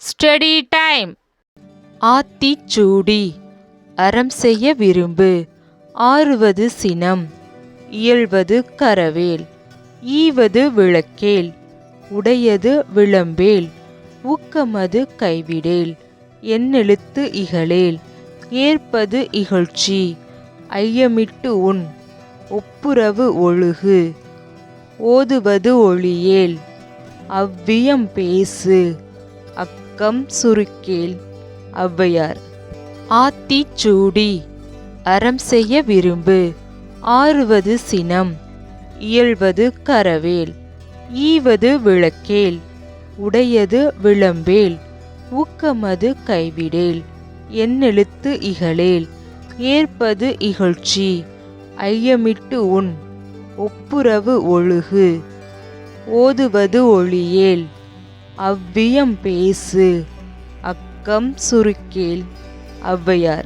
Study time. Aathichoodi. அறம் செய்ய விரும்பு. ஆறுவது சினம். இயல்வது கரவேல். ஈவது விளக்கேல். உடையது விளம்பேல். ஊக்கமது கைவிடேல். எண்ணெழுத்து இகழேல். ஏற்பது இகழ்ச்சி. ஐயமிட்டு உண். ஒப்புரவு ஒழுகு. ஓதுவது ஒழியேல். அவ்வியம் பேசு. அக்கம் சுருக்கேல். ஔவையார். ஆத்திச்சூடி. அறம் செய்ய விரும்பு. ஆறுவது சினம். இயல்வது கரவேல். ஈவது விளக்கேல். உடையது விளம்பேல். ஊக்கமது கைவிடேல். எண்ணெழுத்து இகழேல். ஏற்பது இகழ்ச்சி. ஐயமிட்டு உண். ஒப்புரவு ஒழுகு. ஓதுவது ஒழியேல். அவ்வியம் பேசு. அக்கம் சுருக்கேல். ஔவையார்.